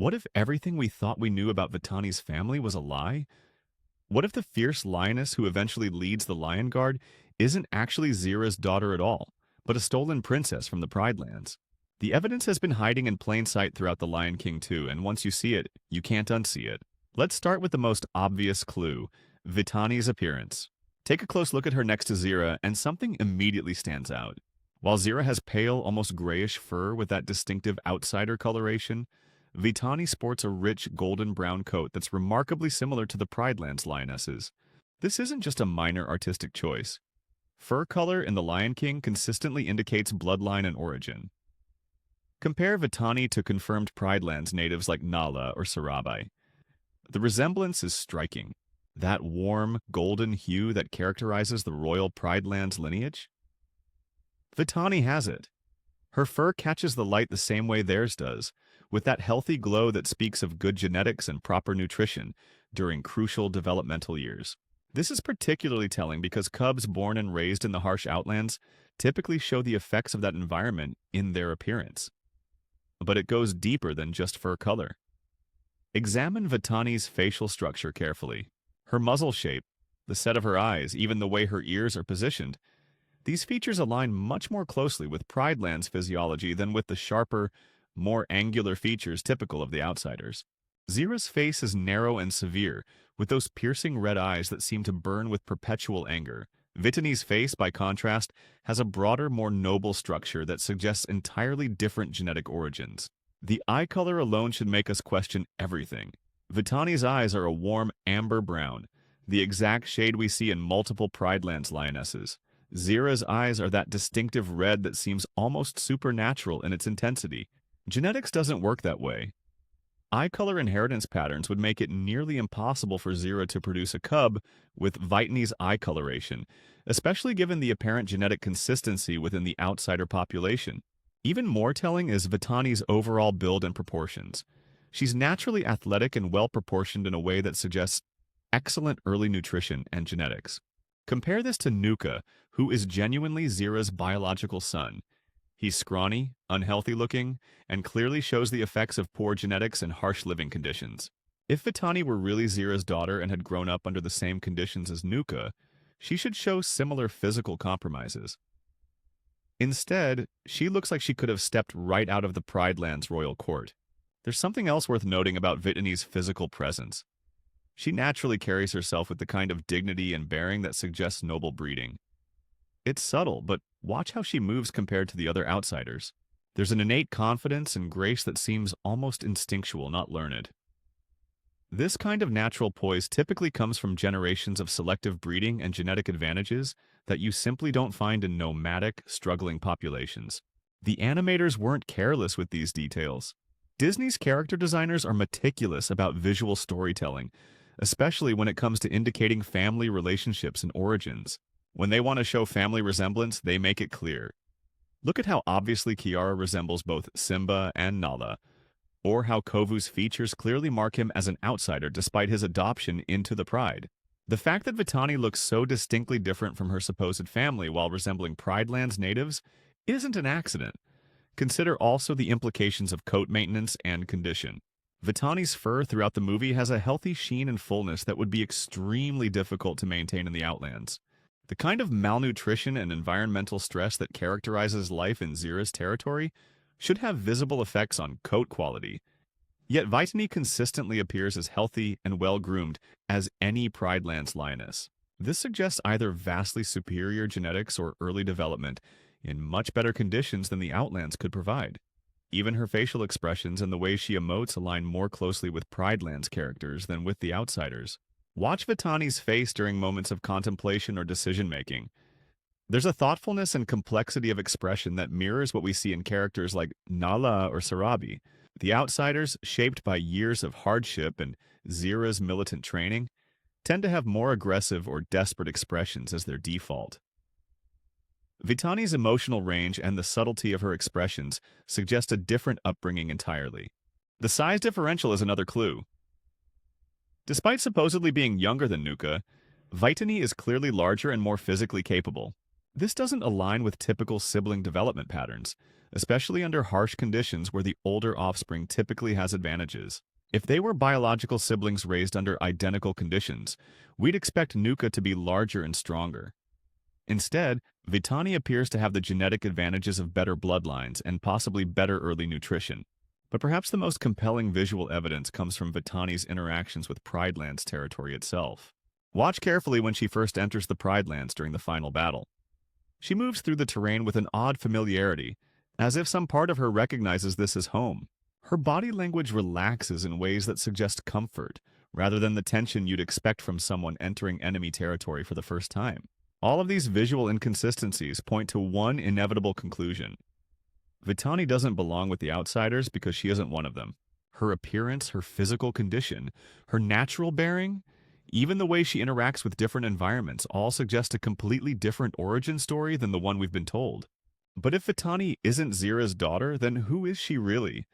What if everything we thought we knew about Vitani's family was a lie? What if the fierce lioness who eventually leads the Lion Guard isn't actually Zira's daughter at all, but a stolen princess from the Pridelands? The evidence has been hiding in plain sight throughout The Lion King 2, and once you see it, you can't unsee it. Let's start with the most obvious clue, Vitani's appearance. Take a close look at her next to Zira, and something immediately stands out. While Zira has pale, almost grayish fur with that distinctive outsider coloration, Vitani sports a rich golden brown coat that's remarkably similar to the Pridelands lionesses. This isn't just a minor artistic choice. Fur color in The Lion King consistently indicates bloodline and origin. Compare Vitani to confirmed Pridelands natives like Nala or Sarabi. The resemblance is striking. That warm, golden hue that characterizes the royal Pridelands lineage? Vitani has it. Her fur catches the light the same way theirs does, with that healthy glow that speaks of good genetics and proper nutrition during crucial developmental years. This is particularly telling because cubs born and raised in the harsh outlands typically show the effects of that environment in their appearance. But it goes deeper than just fur color. Examine Vitani's facial structure carefully. Her muzzle shape, the set of her eyes, even the way her ears are positioned. These features align much more closely with Prideland's physiology than with the sharper, more angular features typical of the outsiders. Zira's face is narrow and severe, with those piercing red eyes that seem to burn with perpetual anger. Vitani's face, by contrast, has a broader, more noble structure that suggests entirely different genetic origins. The eye color alone should make us question everything. Vitani's eyes are a warm amber brown, the exact shade we see in multiple Pridelands lionesses. Zira's eyes are that distinctive red that seems almost supernatural in its intensity. Genetics doesn't work that way. Eye color inheritance patterns would make it nearly impossible for Zira to produce a cub with Vitani's eye coloration, especially given the apparent genetic consistency within the outsider population. Even more telling is Vitani's overall build and proportions. She's naturally athletic and well-proportioned in a way that suggests excellent early nutrition and genetics. Compare this to Nuka, who is genuinely Zira's biological son. He's scrawny, unhealthy-looking, and clearly shows the effects of poor genetics and harsh living conditions. If Vitani were really Zira's daughter and had grown up under the same conditions as Nuka, she should show similar physical compromises. Instead, she looks like she could have stepped right out of the Pridelands royal court. There's something else worth noting about Vitani's physical presence. She naturally carries herself with the kind of dignity and bearing that suggests noble breeding. It's subtle, but watch how she moves compared to the other outsiders. There's an innate confidence and grace that seems almost instinctual, not learned. This kind of natural poise typically comes from generations of selective breeding and genetic advantages that you simply don't find in nomadic, struggling populations. The animators weren't careless with these details. Disney's character designers are meticulous about visual storytelling, especially when it comes to indicating family relationships and origins. When they want to show family resemblance, they make it clear. Look at how obviously Kiara resembles both Simba and Nala, or how Kovu's features clearly mark him as an outsider despite his adoption into the Pride. The fact that Vitani looks so distinctly different from her supposed family while resembling Pridelands natives isn't an accident. Consider also the implications of coat maintenance and condition. Vitani's fur throughout the movie has a healthy sheen and fullness that would be extremely difficult to maintain in the Outlands. The kind of malnutrition and environmental stress that characterizes life in Zira's territory should have visible effects on coat quality. Yet Vitani consistently appears as healthy and well-groomed as any Pridelands lioness. This suggests either vastly superior genetics or early development in much better conditions than the Outlands could provide. Even her facial expressions and the way she emotes align more closely with Pridelands characters than with the outsiders. Watch Vitani's face during moments of contemplation or decision-making. There's a thoughtfulness and complexity of expression that mirrors what we see in characters like Nala or Sarabi. The outsiders, shaped by years of hardship and Zira's militant training, tend to have more aggressive or desperate expressions as their default. Vitani's emotional range and the subtlety of her expressions suggest a different upbringing entirely. The size differential is another clue. Despite supposedly being younger than Nuka, Vitani is clearly larger and more physically capable. This doesn't align with typical sibling development patterns, especially under harsh conditions where the older offspring typically has advantages. If they were biological siblings raised under identical conditions, we'd expect Nuka to be larger and stronger. Instead, Vitani appears to have the genetic advantages of better bloodlines and possibly better early nutrition. But perhaps the most compelling visual evidence comes from Vitani's interactions with Prideland's territory itself. Watch carefully when she first enters the Pridelands during the final battle. She moves through the terrain with an odd familiarity, as if some part of her recognizes this as home. Her body language relaxes in ways that suggest comfort, rather than the tension you'd expect from someone entering enemy territory for the first time. All of these visual inconsistencies point to one inevitable conclusion. Vitani doesn't belong with the outsiders because she isn't one of them. Her appearance, her physical condition, her natural bearing, even the way she interacts with different environments all suggest a completely different origin story than the one we've been told. But if Vitani isn't Zira's daughter, then who is she really?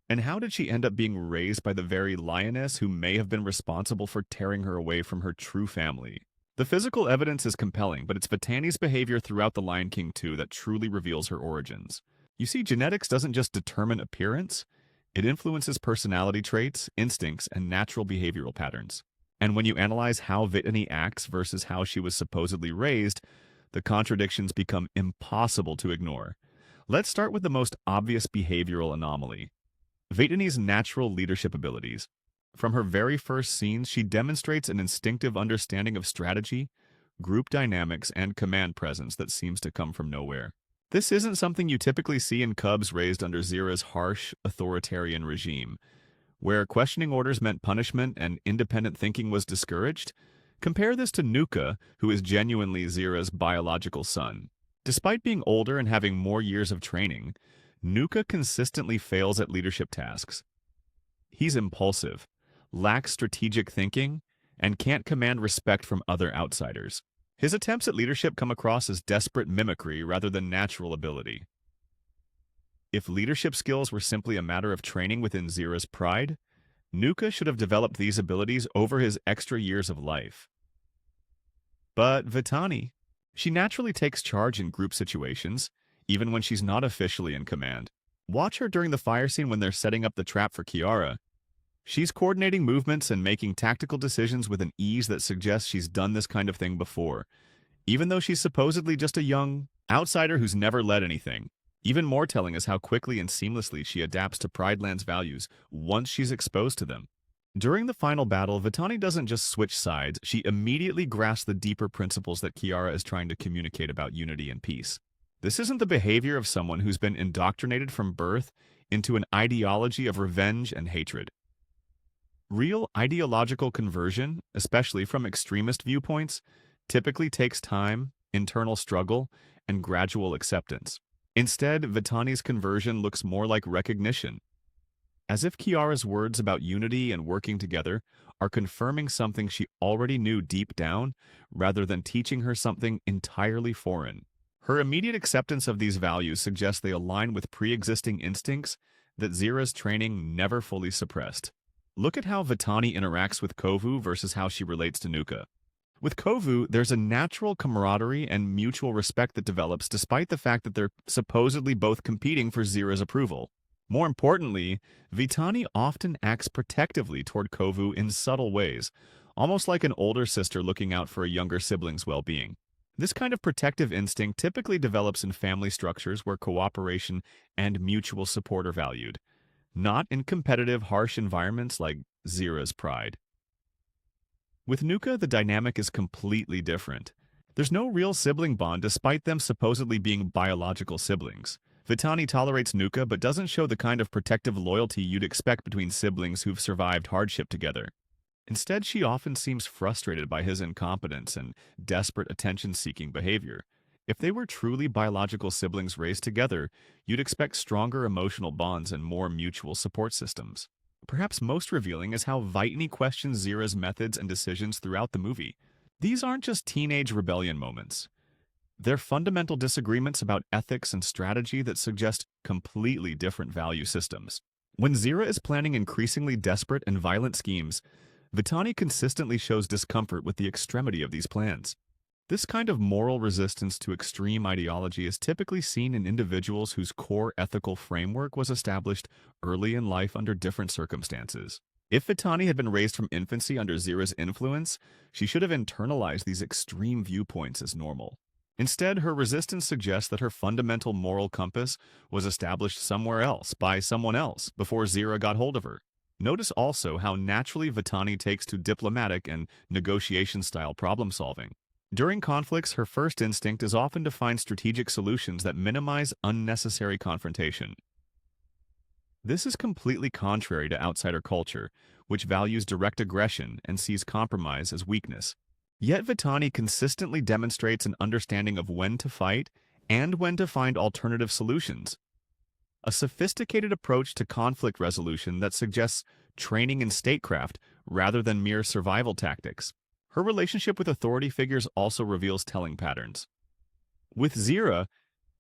And how did she end up being raised by the very lioness who may have been responsible for tearing her away from her true family? The physical evidence is compelling, but it's Vitani's behavior throughout The Lion King 2 that truly reveals her origins. You see, genetics doesn't just determine appearance, it influences personality traits, instincts, and natural behavioral patterns. And when you analyze how Vitani acts versus how she was supposedly raised, the contradictions become impossible to ignore. Let's start with the most obvious behavioral anomaly: Vitani's natural leadership abilities. From her very first scenes, she demonstrates an instinctive understanding of strategy, group dynamics, and command presence that seems to come from nowhere. This isn't something you typically see in cubs raised under Zira's harsh, authoritarian regime, where questioning orders meant punishment and independent thinking was discouraged. Compare this to Nuka, who is genuinely Zira's biological son. Despite being older and having more years of training, Nuka consistently fails at leadership tasks. He's impulsive, lacks strategic thinking, and can't command respect from other outsiders. His attempts at leadership come across as desperate mimicry rather than natural ability. If leadership skills were simply a matter of training within Zira's pride, Nuka should have developed these abilities over his extra years of life. But Vitani, she naturally takes charge in group situations, even when she's not officially in command. Watch her during the fire scene when they're setting up the trap for Kiara. She's coordinating movements and making tactical decisions with an ease that suggests she's done this kind of thing before, even though she's supposedly just a young outsider who's never led anything. Even more telling is how quickly and seamlessly she adapts to Prideland's values once she's exposed to them. During the final battle, Vitani doesn't just switch sides, she immediately grasps the deeper principles that Kiara is trying to communicate about unity and peace. This isn't the behavior of someone who's been indoctrinated from birth into an ideology of revenge and hatred. Real ideological conversion, especially from extremist viewpoints, typically takes time, internal struggle, and gradual acceptance. Instead, Vitani's conversion looks more like recognition, as if Kiara's words about unity and working together are confirming something she already knew deep down, rather than teaching her something entirely foreign. Her immediate acceptance of these values suggests they align with pre-existing instincts that Zira's training never fully suppressed. Look at how Vitani interacts with Kovu versus how she relates to Nuka. With Kovu, there's a natural camaraderie and mutual respect that develops despite the fact that they're supposedly both competing for Zira's approval. More importantly, Vitani often acts protectively toward Kovu in subtle ways, almost like an older sister looking out for a younger sibling's well-being. This kind of protective instinct typically develops in family structures where cooperation and mutual support are valued, not in competitive, harsh environments like Zira's pride. With Nuka, the dynamic is completely different. There's no real sibling bond despite them supposedly being biological siblings. Vitani tolerates Nuka but doesn't show the kind of protective loyalty you'd expect between siblings who've survived hardship together. Instead, she often seems frustrated by his incompetence and desperate attention-seeking behavior. If they were truly biological siblings raised together, you'd expect stronger emotional bonds and more mutual support systems. Perhaps most revealing is how Vitani questions Zira's methods and decisions throughout the movie. These aren't just teenage rebellion moments. They're fundamental disagreements about ethics and strategy that suggest completely different value systems. When Zira is planning increasingly desperate and violent schemes, Vitani consistently shows discomfort with the extremity of these plans. This kind of moral resistance to extreme ideology is typically seen in individuals whose core ethical framework was established early in life under different circumstances. If Vitani had been raised from infancy under Zira's influence, she should have internalized these extreme viewpoints as normal. Instead, her resistance suggests that her fundamental moral compass was established somewhere else by someone else before Zira got hold of her. Notice also how naturally Vitani takes to diplomatic and negotiation-style problem-solving. During conflicts, her first instinct is often to find strategic solutions that minimize unnecessary confrontation. This is completely contrary to outsider culture, which values direct aggression and sees compromise as weakness. Yet Vitani consistently demonstrates an understanding of when to fight and when to find alternative solutions. A sophisticated approach to conflict resolution that suggests training in statecraft rather than mere survival tactics. Her relationship with authority figures also reveals telling patterns. With Zira,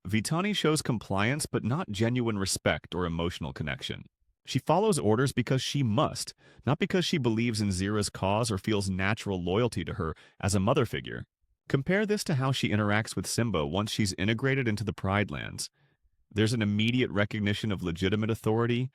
Vitani shows compliance but not genuine respect or emotional connection. She follows orders because she must, not because she believes in Zira's cause or feels natural loyalty to her as a mother figure. Compare this to how she interacts with Simba once she's integrated into the Pridelands. There's an immediate recognition of legitimate authority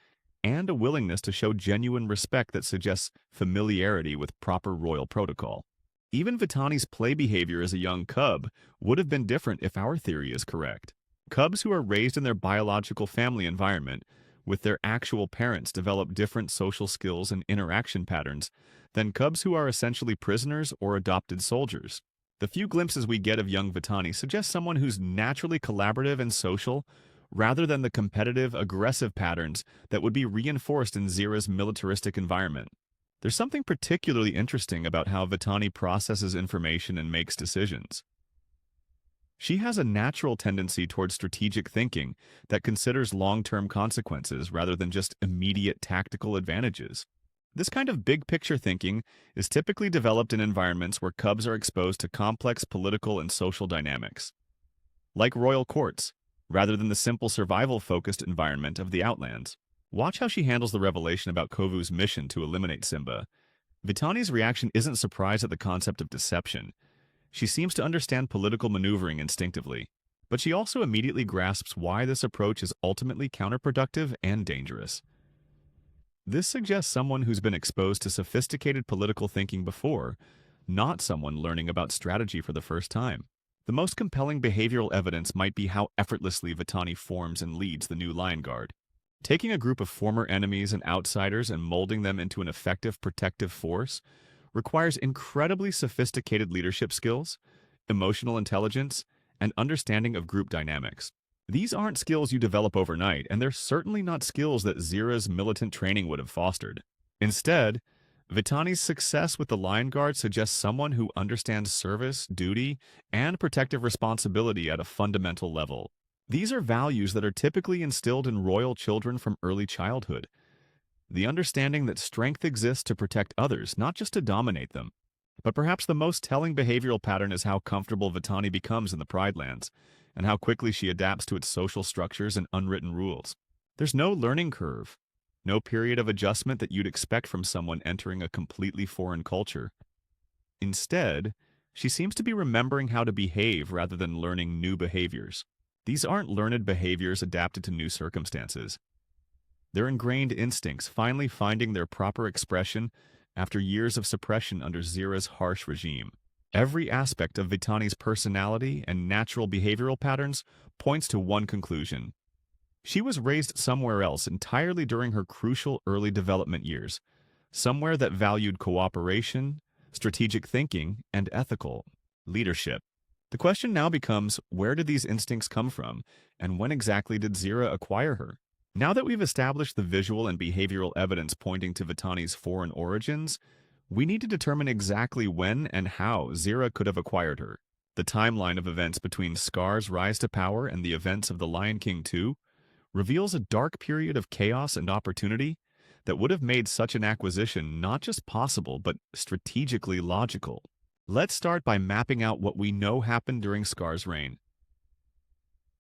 and a willingness to show genuine respect that suggests familiarity with proper royal protocol. Even Vitani's play behavior as a young cub would have been different if our theory is correct. Cubs who are raised in their biological family environment with their actual parents develop different social skills and interaction patterns than cubs who are essentially prisoners or adopted soldiers. The few glimpses we get of young Vitani suggest someone who's naturally collaborative and social, rather than the competitive, aggressive patterns that would be reinforced in Zira's militaristic environment. There's something particularly interesting about how Vitani processes information and makes decisions. She has a natural tendency towards strategic thinking that considers long-term consequences rather than just immediate tactical advantages. This kind of big-picture thinking is typically developed in environments where cubs are exposed to complex political and social dynamics, like royal courts, rather than the simple survival-focused environment of the Outlands. Watch how she handles the revelation about Kovu's mission to eliminate Simba. Vitani's reaction isn't surprise at the concept of deception. She seems to understand political maneuvering instinctively, but she also immediately grasps why this approach is ultimately counterproductive and dangerous. This suggests someone who's been exposed to sophisticated political thinking before, not someone learning about strategy for the first time. The most compelling behavioral evidence might be how effortlessly Vitani forms and leads the new Lion Guard. Taking a group of former enemies and outsiders and molding them into an effective protective force requires incredibly sophisticated leadership skills, emotional intelligence, and understanding of group dynamics. These aren't skills you develop overnight, and they're certainly not skills that Zira's militant training would have fostered. Instead, Vitani's success with the Lion Guard suggests someone who understands service, duty, and protective responsibility at a fundamental level. These are values that are typically instilled in royal children from early childhood. The understanding that strength exists to protect others, not just to dominate them. But perhaps the most telling behavioral pattern is how comfortable Vitani becomes in the Pridelands, and how quickly she adapts to its social structures and unwritten rules. There's no learning curve, no period of adjustment that you'd expect from someone entering a completely foreign culture. Instead, she seems to be remembering how to behave rather than learning new behaviors. These aren't learned behaviors adapted to new circumstances. They're ingrained instincts finally finding their proper expression after years of suppression under Zira's harsh regime. Every aspect of Vitani's personality and natural behavioral patterns points to one conclusion. She was raised somewhere else entirely during her crucial early development years, somewhere that valued cooperation, strategic thinking, and ethical leadership. The question now becomes, where did these instincts come from, and when exactly did Zira acquire her? Now that we've established the visual and behavioral evidence pointing to Vitani's foreign origins, we need to determine exactly when and how Zira could have acquired her. The timeline of events between Scar's rise to power and the events of the Lion King 2 reveals a dark period of chaos and opportunity that would have made such an acquisition not just possible, but strategically logical. Let's start by mapping out what we know happened during Scar's reign.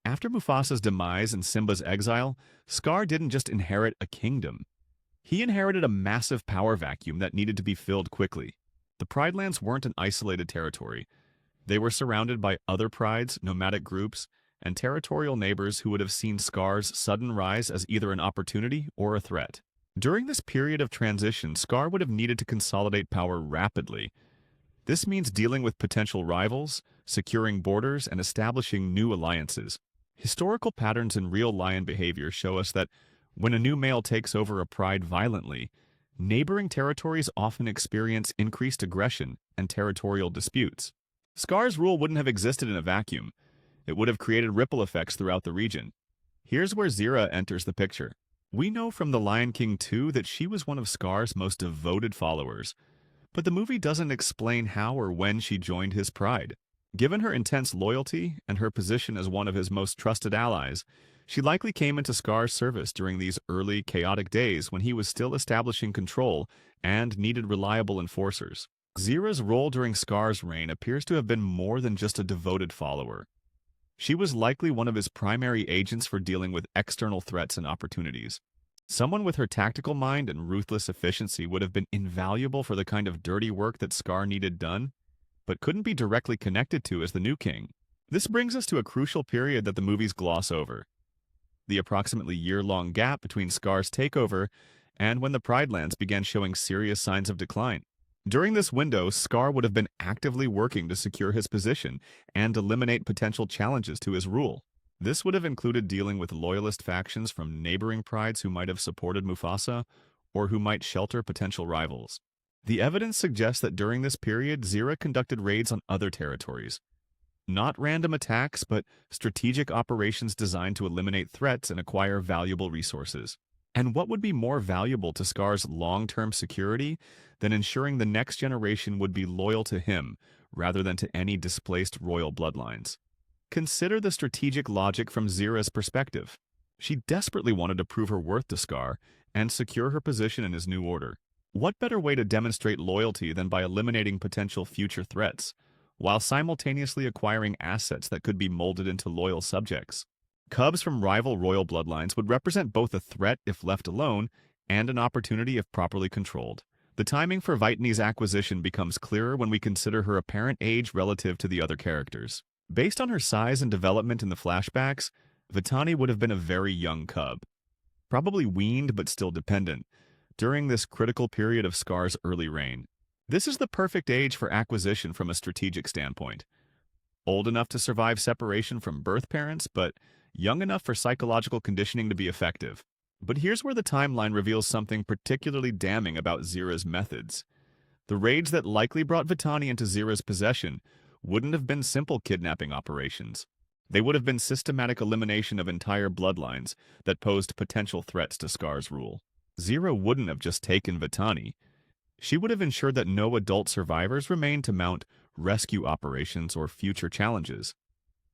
After Mufasa's demise and Simba's exile, Scar didn't just inherit a kingdom. He inherited a massive power vacuum that needed to be filled quickly. The Pridelands weren't an isolated territory. They were surrounded by other prides, nomadic groups, and territorial neighbors who would have seen Scar's sudden rise as either an opportunity or a threat. During this period of transition, Scar would have needed to consolidate power rapidly. This means dealing with potential rivals, securing borders, and establishing new alliances. Historical patterns in real lion behavior show us that when a new male takes over a pride violently, neighboring territories often experience increased aggression and territorial disputes. Scar's rule wouldn't have existed in a vacuum. It would have created ripple effects throughout the region. Here's where Zira enters the picture. We know from The Lion King 2 that she was one of Scar's most devoted followers, but the movie doesn't explain how or when she joined his pride. Given her intense loyalty and her position as one of his most trusted allies, she likely came into Scar's service during these early, chaotic days when he was still establishing control and needed reliable enforcers. Zira's role during Scar's reign appears to have been more than just a devoted follower. She was likely one of his primary agents for dealing with external threats and opportunities. Someone with her tactical mind and ruthless efficiency would have been invaluable for the kind of dirty work that Scar needed done, but couldn't be directly connected to as the new king. This brings us to a crucial period that the movies gloss over: the approximately year-long gap between Scar's takeover and when the Pride lands began showing serious signs of decline. During this window, Scar would have been actively working to secure his position and eliminate potential challenges to his rule. This would have included dealing with loyalist factions from neighboring prides who might have supported Mufasa or who might shelter potential rivals. The evidence suggests that during this period, Zira conducted raids on other territories. Not random attacks, but strategic operations designed to eliminate threats and acquire valuable resources. And what would be more valuable to Scar's long-term security than ensuring the next generation would be loyal to him rather than to any displaced royal bloodlines? Consider the strategic logic from Zira's perspective. She desperately wanted to prove her worth to Scar and secure her position in his new order. What better way to demonstrate loyalty than by eliminating potential future threats, while simultaneously acquiring assets that could be molded into loyal subjects? Cubs from rival royal bloodlines would represent both a threat if left alone and an opportunity if properly controlled. The timing for Vitani's acquisition becomes clearer when we consider her apparent age relative to the other characters. Based on her size and development in the flashbacks, Vitani would have been a very young cub, probably weaned but still dependent, during this critical period of Scar's early reign. This is the perfect age for acquisition from a strategic standpoint. Old enough to survive separation from birth parents, but young enough for psychological conditioning to be effective. But here's where the timeline reveals something particularly damning about Zira's methods. The raids that likely brought Vitani into Zira's possession wouldn't have been simple kidnapping operations. They would have been systematic elimination of entire bloodlines that posed potential threats to Scar's rule. Zira wouldn't have just taken Vitani. She would have ensured that no adult survivors remained to mount rescue operations or future challenges.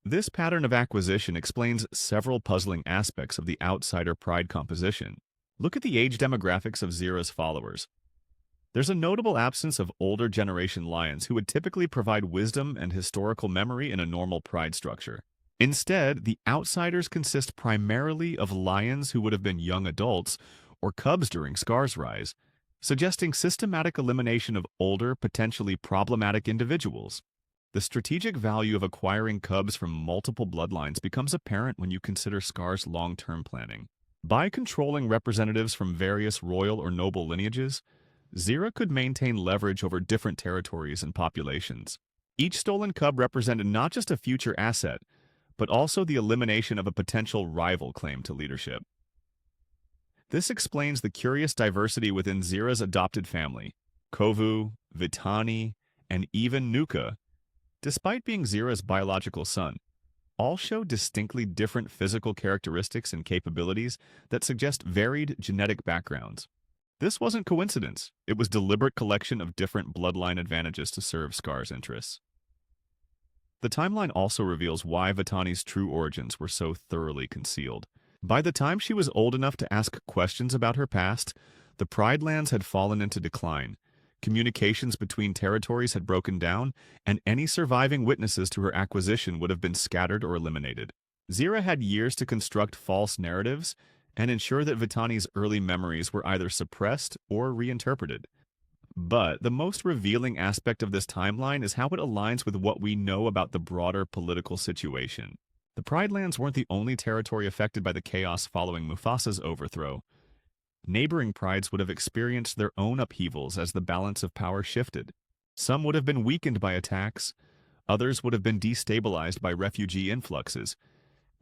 This pattern of acquisition explains several puzzling aspects of the outsider pride composition. Look at the age demographics of Zira's followers. There's a notable absence of older generation lions who would typically provide wisdom and historical memory in a normal pride structure. Instead, the outsiders consist primarily of lions who would have been young adults or cubs during Scar's rise, suggesting systematic elimination of older, potentially problematic individuals. The strategic value of acquiring cubs from multiple bloodlines becomes apparent when you consider Scar's long-term planning. By controlling representatives from various royal or noble lineages, Zira could maintain leverage over different territories and populations. Each stolen cub represented not just a future asset, but also the elimination of a potential rival claim to leadership. This explains the curious diversity within Zira's adopted family. Kovu, Vitani, and even Nuka, despite being Zira's biological son, all show distinctly different physical characteristics and capabilities that suggest varied genetic backgrounds. This wasn't coincidence. It was deliberate collection of different bloodline advantages to serve Scar's interests. The timeline also reveals why Vitani's true origins were so thoroughly concealed. By the time she was old enough to ask questions about her past, the Pride lands had fallen into decline. Communications between territories had broken down, and any surviving witnesses to her acquisition would have been scattered or eliminated. Zira had years to construct false narratives and ensure that Vitani's early memories were either suppressed or reinterpreted. But the most revealing aspect of this timeline is how it aligns with what we know about the broader political situation. The Pride Lands weren't the only territory affected by the chaos following Mufasa's overthrow. Neighboring prides would have experienced their own upheavals as the balance of power shifted. Some would have been weakened by attacks, others would have been destabilized by refugee influxes,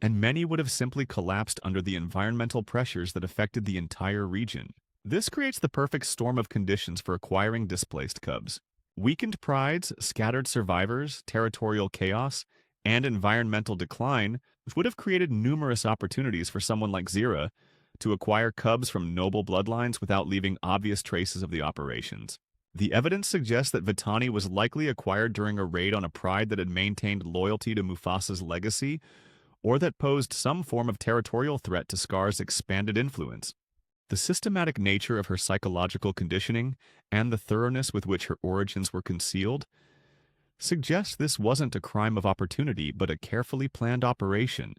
and many would have simply collapsed under the environmental pressures that affected the entire region. This creates the perfect storm of conditions for acquiring displaced cubs. Weakened prides, scattered survivors, territorial chaos, and environmental decline would have created numerous opportunities for someone like Zira to acquire cubs from noble bloodlines without leaving obvious traces of the operations. The evidence suggests that Vitani was likely acquired during a raid on a pride that had maintained loyalty to Mufasa's legacy, or that posed some form of territorial threat to Scar's expanded influence. The systematic nature of her psychological conditioning and the thoroughness with which her origins were concealed suggests this wasn't a crime of opportunity but a carefully planned operation.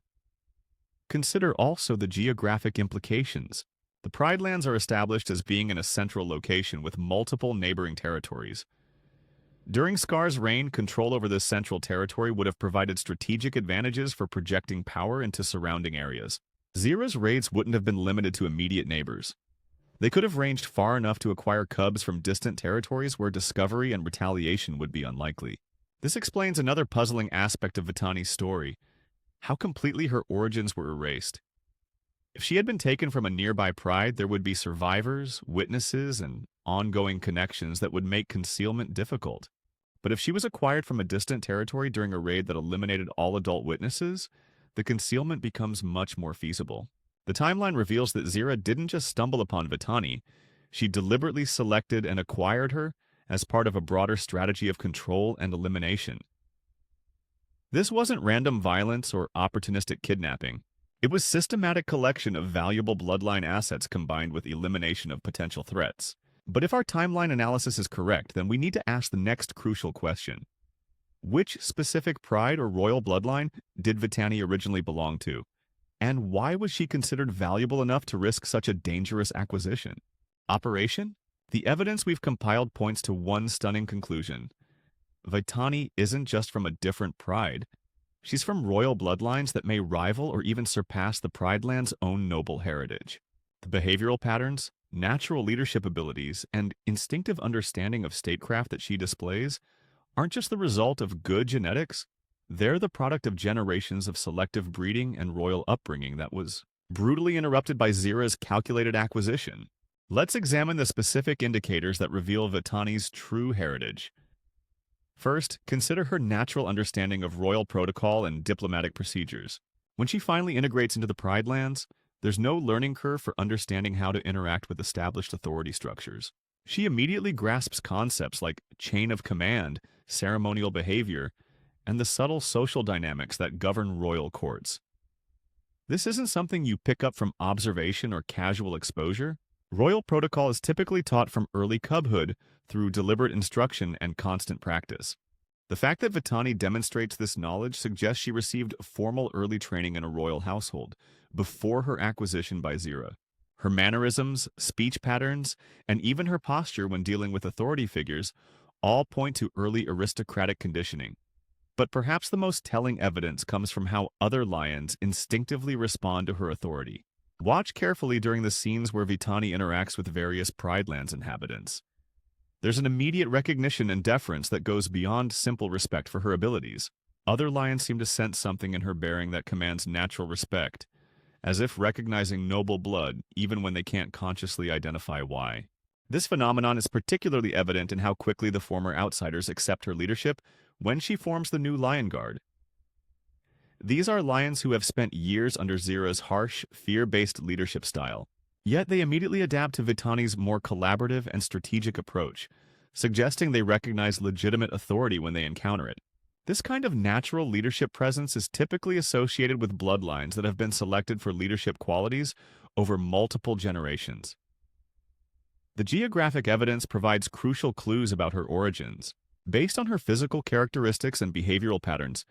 Consider also the geographic implications. The Pride Lands are established as being in a central location with multiple neighboring territories. During Scar's reign, control over this central territory would have provided strategic advantages for projecting power into surrounding areas. Zira's raids wouldn't have been limited to immediate neighbors. They could have ranged far enough to acquire cubs from distant territories where discovery and retaliation would be unlikely. This explains another puzzling aspect of Vitani's story: how completely her origins were erased. If she had been taken from a nearby pride, there would be survivors, witnesses, and ongoing connections that would make concealment difficult. But if she was acquired from a distant territory during a raid that eliminated all adult witnesses, the concealment becomes much more feasible. The timeline reveals that Zira didn't just stumble upon Vitani, she deliberately selected and acquired her as part of a broader strategy of control and elimination. This wasn't random violence or opportunistic kidnapping. It was systematic collection of valuable bloodline assets combined with elimination of potential threats. But if our timeline analysis is correct, then we need to ask the next crucial question. Which specific pride or royal bloodline did Vitani originally belong to? And why was she considered valuable enough to risk such a dangerous acquisition? Operation? The evidence we've compiled points to one stunning conclusion. Vitani isn't just from a different pride. She's from royal bloodlines that may rival or even surpass the Pride Land's own noble heritage. The behavioral patterns, natural leadership abilities, and instinctive understanding of statecraft that she displays aren't just the result of good genetics. They're the product of generations of selective breeding and royal upbringing that was brutally interrupted by Zira's calculated acquisition. Let's examine the specific indicators that reveal Vitani's true heritage. First, consider her natural understanding of royal protocol and diplomatic procedures. When she finally integrates into the Pride Lands, there's no learning curve for understanding how to interact with established authority structures. She immediately grasps concepts like chain of command, ceremonial behavior, and the subtle social dynamics that govern royal courts. This isn't something you pick up from observation or casual exposure. Royal protocol is typically taught from early cubhood through deliberate instruction and constant practice. The fact that Vitani demonstrates this knowledge suggests she received formal early training in a royal household before her acquisition by Zira. Her mannerisms, speech patterns, and even her posture when dealing with authority figures all point to early aristocratic conditioning. But perhaps the most telling evidence comes from how other lions instinctively respond to her authority. Watch carefully during the scenes where Vitani interacts with various Pride Lands inhabitants. There's an immediate recognition and deference that goes beyond simple respect for her abilities. Other lions seem to sense something in her bearing that commands natural respect, as if recognizing noble blood even when they can't consciously identify why. This phenomenon is particularly evident in how quickly the former outsiders accept her leadership when she forms the new Lion Guard. These are lions who have spent years under Zira's harsh, fear-based leadership style. Yet they immediately adapt to Vitani's more collaborative and strategic approach, suggesting they recognize legitimate authority when they encounter it. This kind of natural leadership presence is typically associated with bloodlines that have been selected for leadership qualities over multiple generations. The geographic evidence provides crucial clues about her origins. Based on her physical characteristics and behavioral patterns,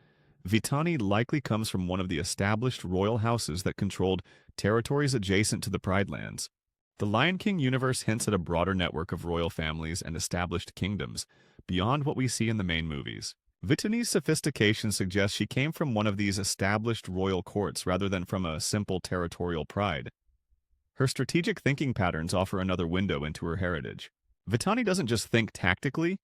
Vitani likely comes from one of the established royal houses that controlled territories adjacent to the Pride Lands. The Lion King universe hints at a broader network of royal families and established kingdoms, beyond what we see in the main movies. Vitani's sophistication suggests she came from one of these established royal courts rather than from a simple territorial pride. Her strategic thinking patterns offer another window into her heritage. Vitani doesn't just think tactically,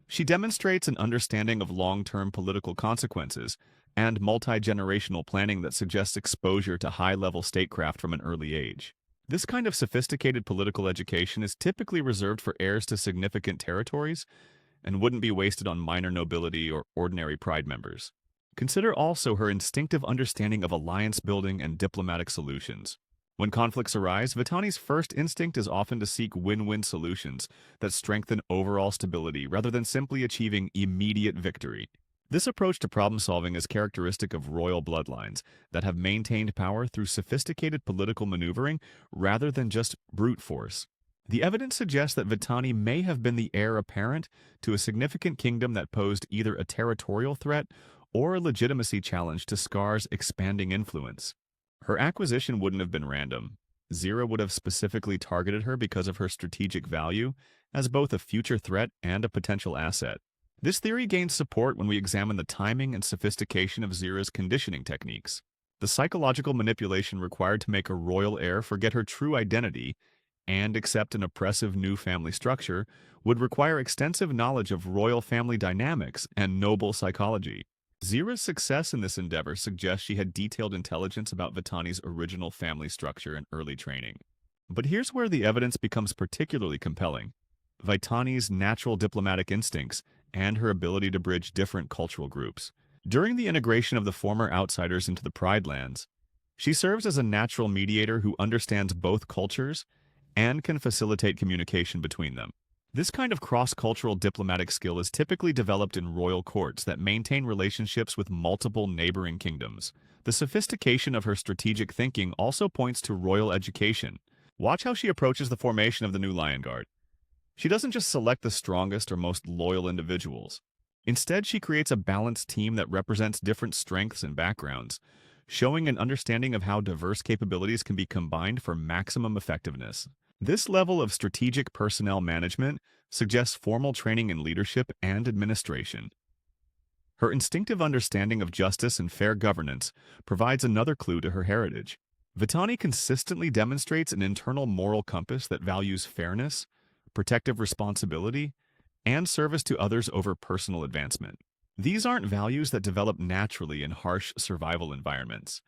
she demonstrates an understanding of long-term political consequences and multi-generational planning that suggests exposure to high-level statecraft from an early age. This kind of sophisticated political education is typically reserved for heirs to significant territories and wouldn't be wasted on minor nobility or ordinary pride members. Consider also her instinctive understanding of alliance building and diplomatic solutions. When conflicts arise, Vitani's first instinct is often to seek win-win solutions that strengthen overall stability rather than simply achieving immediate victory. This approach to problem-solving is characteristic of royal bloodlines that have maintained power through sophisticated political maneuvering rather than just brute force. The evidence suggests that Vitani may have been the heir apparent to a significant kingdom that posed either a territorial threat or a legitimacy challenge to Scar's expanding influence. Her acquisition wouldn't have been random. Zira would have specifically targeted her because of her strategic value as both a future threat and a potential asset. This theory gains support when we examine the timing and sophistication of Zira's conditioning techniques. The psychological manipulation required to make a royal heir forget her true identity and accept an oppressive new family structure would require extensive knowledge of royal family dynamics and noble psychology. Zira's success in this endeavor suggests she had detailed intelligence about Vitani's original family structure and early training. But here's where the evidence becomes particularly compelling. Vitani's natural diplomatic instincts and her ability to bridge different cultural groups. During the integration of the former outsiders into the Pride Lands, she serves as a natural mediator who understands both cultures and can facilitate communication between them. This kind of cross-cultural diplomatic skill is typically developed in royal courts that maintain relationships with multiple neighboring kingdoms. The sophistication of her strategic thinking also points to royal education. Watch how she approaches the formation of the new Lion Guard. She doesn't just select the strongest or most loyal individuals. Instead, she creates a balanced team that represents different strengths and backgrounds, showing an understanding of how diverse capabilities can be combined for maximum effectiveness. This level of strategic personnel management suggests formal training in leadership and administration. Her instinctive understanding of justice and fair governance provides another clue to her heritage. Vitani consistently demonstrates an internal moral compass that values fairness, protective responsibility, and service to others over personal advancement. These aren't values that develop naturally in harsh survival environments.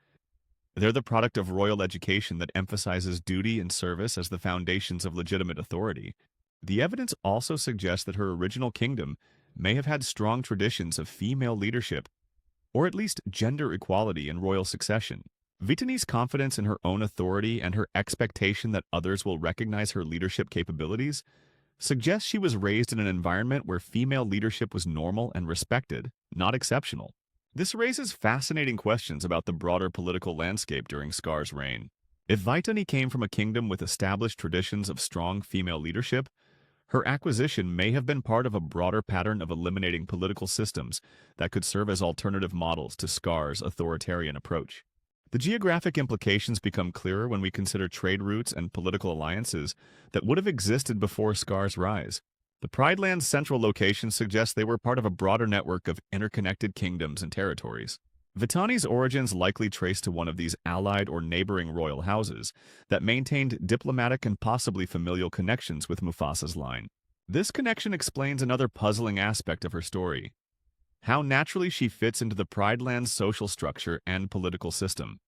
They're the product of royal education that emphasizes duty and service as the foundations of legitimate authority. The evidence also suggests that her original kingdom may have had strong traditions of female leadership, or at least gender equality in royal succession. Vitani's confidence in her own authority and her expectation that others will recognize her leadership capabilities suggests she was raised in an environment where female leadership was normal and respected, not exceptional. This raises fascinating questions about the broader political landscape during Scar's reign. If Vitani came from a kingdom with established traditions of strong female leadership, her acquisition may have been part of a broader pattern of eliminating political systems that could serve as alternative models to Scar's authoritarian approach. The geographic implications become clearer when we consider trade routes and political alliances that would have existed before Scar's rise. The Pride Lands' central location suggests they were part of a broader network of interconnected kingdoms and territories. Vitani's origins likely trace to one of these allied or neighboring royal houses that maintained diplomatic and possibly familial connections with Mufasa's line. This connection explains another puzzling aspect of her story: how naturally she fits into the Pride Lands' social structure and political system.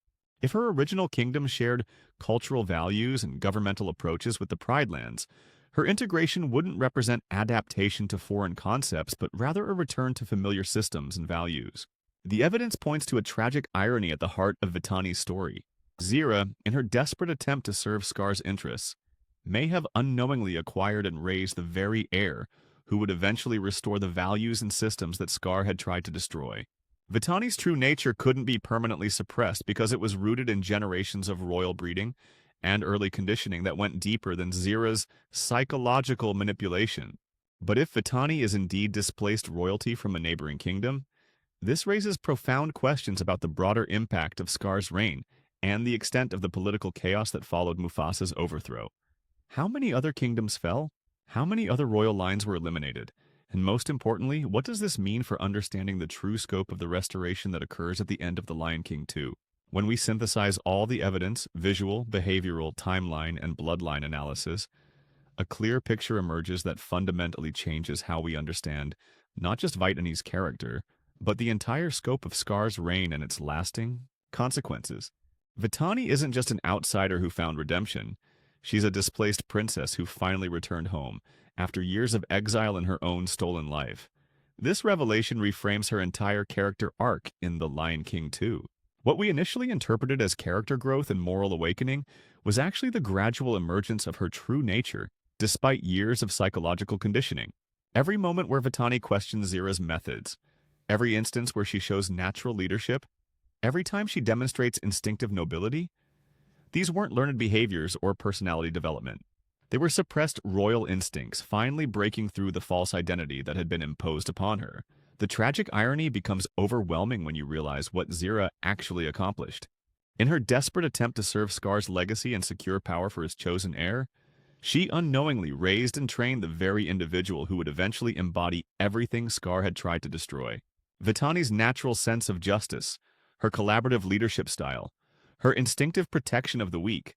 If her original kingdom shared cultural values and governmental approaches with the Pride Lands, her integration wouldn't represent adaptation to foreign concepts, but rather a return to familiar systems and values. The evidence points to a tragic irony at the heart of Vitani's story. Zira, in her desperate attempt to serve Scar's interests, may have unknowingly acquired and raised the very heir who would eventually restore the values and systems that Scar had tried to destroy. Vitani's true nature couldn't be permanently suppressed because it was rooted in generations of royal breeding and early conditioning that went deeper than Zira's psychological manipulation. But if Vitani is indeed displaced royalty from a neighboring kingdom, this raises profound questions about the broader impact of Scar's reign and the extent of the political chaos that followed Mufasa's overthrow. How many other kingdoms fell? How many other royal lines were eliminated? And most importantly, what does this mean for understanding the true scope of the restoration that occurs at the end of The Lion King 2? When we synthesize all the evidence, visual, behavioral, timeline, and bloodline analysis, a clear picture emerges that fundamentally changes how we understand not just Vitani's character, but the entire scope of Scar's reign and its lasting consequences. Vitani isn't just an outsider who found redemption. She's a displaced princess who finally returned home after years of exile in her own stolen life. This revelation reframes her entire character arc in The Lion King 2. What we initially interpreted as character growth and moral awakening was actually the gradual emergence of her true nature, despite years of psychological conditioning. Every moment where Vitani questions Zira's methods, every instance where she shows natural leadership, every time she demonstrates instinctive nobility, these weren't learned behaviors or personality development. They were suppressed royal instincts, finally breaking through the false identity that had been imposed upon her. The tragic irony becomes overwhelming when you realize what Zira actually accomplished. In her desperate attempt to serve Scar's legacy and secure power for his chosen heir, she unknowingly raised and trained the very individual who would eventually embody everything Scar had tried to destroy. Vitani's natural sense of justice, her collaborative leadership style, her instinctive protection of the weak.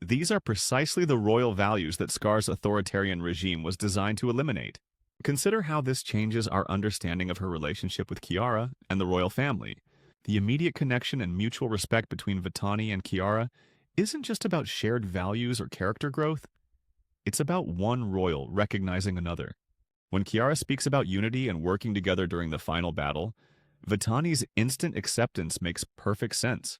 These are precisely the royal values that Scar's authoritarian regime was designed to eliminate. Consider how this changes our understanding of her relationship with Kiara and the royal family. The immediate connection and mutual respect between Vitani and Kiara isn't just about shared values or character growth. It's about one royal recognizing another. When Kiara speaks about unity and working together during the final battle, Vitani's instant acceptance makes perfect sense.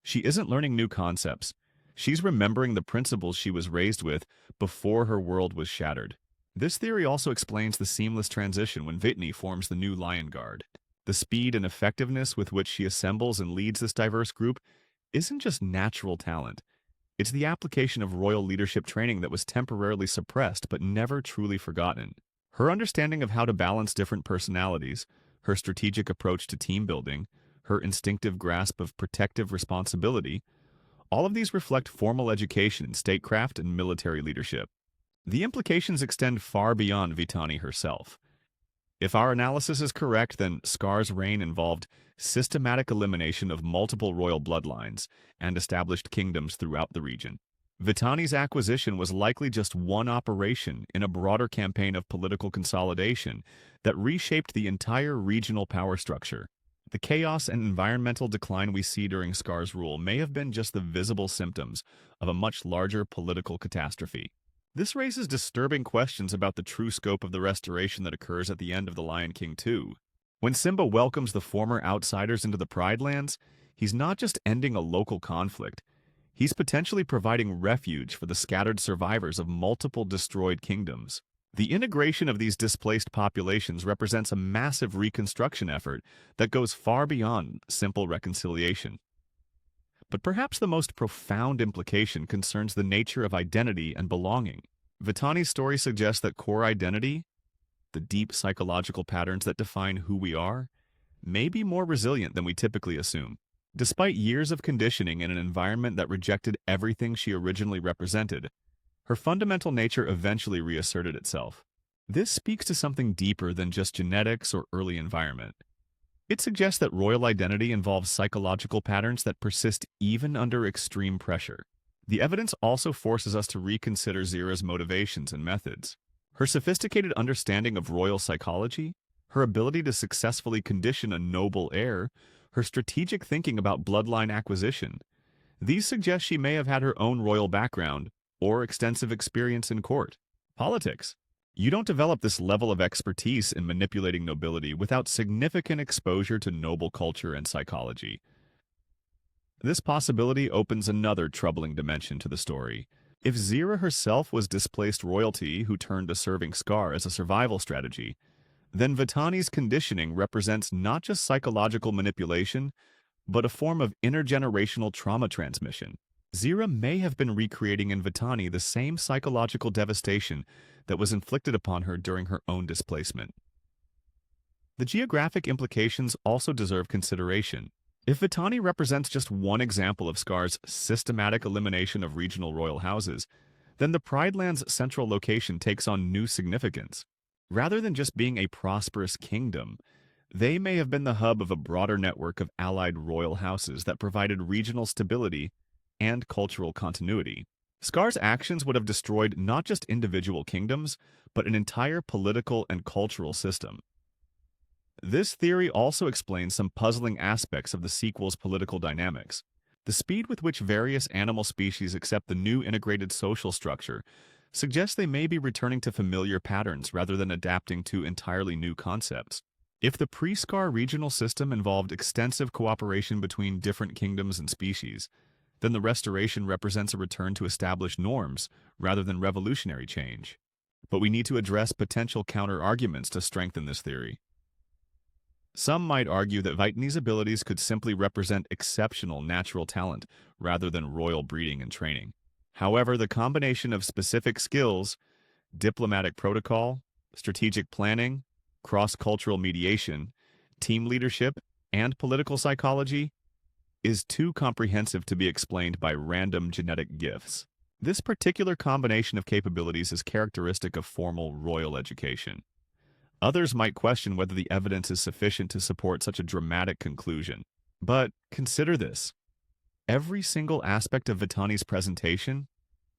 She isn't learning new concepts. She's remembering the principles she was raised with before her world was shattered. This theory also explains the seamless transition when Vitani forms the new Lion Guard. The speed and effectiveness with which she assembles and leads this diverse group isn't just natural talent. It's the application of royal leadership training that was temporarily suppressed but never truly forgotten. Her understanding of how to balance different personalities, her strategic approach to team building, her instinctive grasp of protective responsibility, all of these reflect formal education in statecraft and military leadership. The implications extend far beyond Vitani herself. If our analysis is correct, then Scar's reign involved systematic elimination of multiple royal bloodlines and established kingdoms throughout the region. Vitani's acquisition was likely just one operation in a broader campaign of political consolidation that reshaped the entire regional power structure. The chaos and environmental decline we see during Scar's rule may have been just the visible symptoms of a much larger political catastrophe. This raises disturbing questions about the true scope of the restoration that occurs at the end of The Lion King 2. When Simba welcomes the former outsiders into the Pride Lands, he's not just ending a local conflict. He's potentially providing refuge for the scattered survivors of multiple destroyed kingdoms. The integration of these displaced populations represents a massive reconstruction effort that goes far beyond simple reconciliation. But perhaps the most profound implication concerns the nature of identity and belonging. Vitani's story suggests that core identity, the deep psychological patterns that define who we are, may be more resilient than we typically assume. Despite years of conditioning in an environment that rejected everything she originally represented, her fundamental nature eventually reasserted itself. This speaks to something deeper than just genetics or early environment. It suggests that royal identity involves psychological patterns that persist even under extreme pressure. The evidence also forces us to reconsider Zira's motivations and methods. Her sophisticated understanding of royal psychology, her ability to successfully condition a noble heir, her strategic thinking about bloodline acquisition. These suggest she may have had her own royal background or extensive experience in court. Politics. You don't develop this level of expertise in manipulating nobility without significant exposure to noble culture and psychology. This possibility opens another troubling dimension to the story. If Zira herself was displaced royalty who turned to serving Scar as a survival strategy, then Vitani's conditioning represents not just psychological manipulation, but a form of intergenerational trauma transmission. Zira may have been recreating in Vitani the same psychological devastation that was inflicted upon her during her own displacement. The geographic implications also deserve consideration. If Vitani represents just one example of Scar's systematic elimination of regional royal houses, then the Prideland's central location takes on new significance. Rather than just being a prosperous kingdom, they may have been the hub of a broader network of allied royal houses that provided regional stability and cultural continuity. Scar's actions would have destroyed not just individual kingdoms, but an entire political and cultural system. This theory also explains some puzzling aspects of the sequel's political dynamics. The speed with which various animal species accept the new integrated social structure suggests they may be returning to familiar patterns rather than adapting to entirely new concepts. If the pre-Scar regional system involved extensive cooperation between different kingdoms and species, then the restoration represents a return to established norms rather than revolutionary change. But we need to address potential counter-arguments to strengthen this theory. Some might argue that Vitani's abilities could simply represent exceptional natural talent rather than royal breeding and training. However, the combination of specific skills, diplomatic protocol, strategic planning, cross-cultural mediation, team leadership, and political psychology is too comprehensive to be explained by random genetic gifts. This particular combination of capabilities is characteristic of formal royal education. Others might question whether the evidence is sufficient to support such a dramatic conclusion. But consider this. Every single aspect of Vitani's presentation,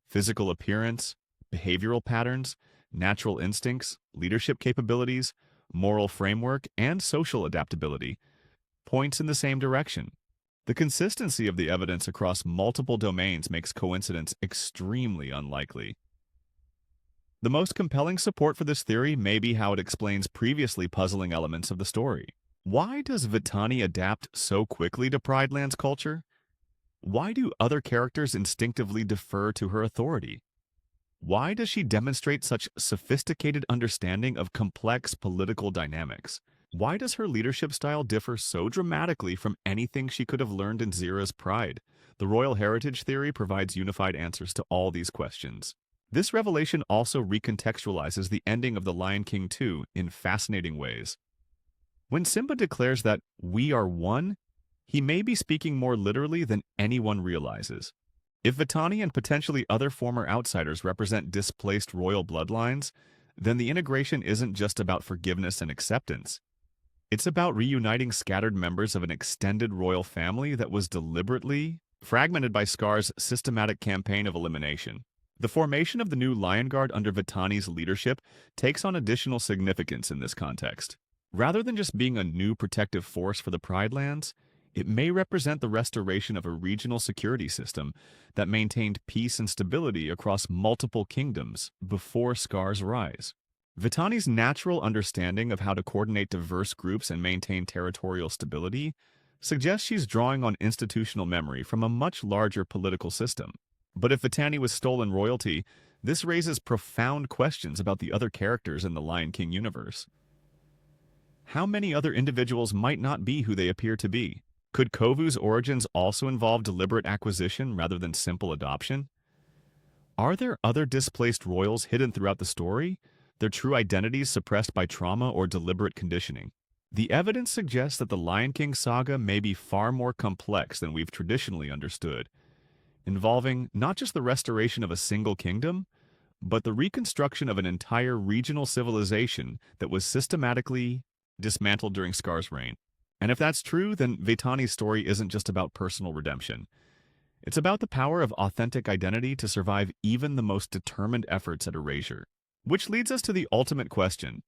physical appearance, behavioral patterns, natural instincts, leadership capabilities, moral framework, and social adaptability, points in the same direction. The consistency of the evidence across multiple domains makes coincidence extremely unlikely. The most compelling support for this theory may be how it explains previously puzzling elements of the story. Why does Vitani adapt so quickly to Prideland's culture? Why do other characters instinctively defer to her authority? Why does she demonstrate such sophisticated understanding of complex political dynamics? Why does her leadership style differ so dramatically from anything she could have learned in Zira's Pride? The royal heritage theory provides unified answers to all these questions. This revelation also recontextualizes the ending of The Lion King 2 in fascinating ways. When Simba declares that we are one, he may be speaking more literally than anyone realizes. If Vitani and potentially other former outsiders represent displaced royal bloodlines, then the integration isn't just about forgiveness and acceptance. It's about reuniting scattered members of an extended royal family that was deliberately fragmented by Scar's systematic campaign of elimination. The formation of the new Lion Guard under Vitani's leadership takes on additional significance in this context. Rather than just being a new protective force for the Pridelands, it may represent the restoration of a regional security system that maintained peace and stability across multiple kingdoms before Scar's rise. Vitani's natural understanding of how to coordinate diverse groups and maintain territorial stability suggests she's drawing on institutional memory from a much larger political system. But if Vitani was stolen royalty, this raises profound questions about the other characters in the Lion King universe. How many other individuals might not be who they appear to be? Could Kovu's origins also involve deliberate acquisition rather than simple adoption? Are there other displaced royals hidden throughout the story, their true identities suppressed by trauma or deliberate conditioning? The evidence suggests that the Lion King saga may be far more complex than we've traditionally understood, involving not just the restoration of a single kingdom, but the reconstruction of an entire regional civilization that was systematically dismantled during Scar's reign. And if that's true, then Vitani's story isn't just about personal redemption. It's about the power of authentic identity to survive even the most determined efforts at erasure. Which leads us to the ultimate question.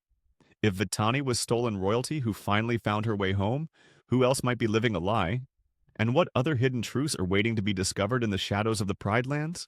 If Vitani was stolen royalty who finally found her way home, who else might be living a lie? And what other hidden truths are waiting to be discovered in the shadows of the Pridelands?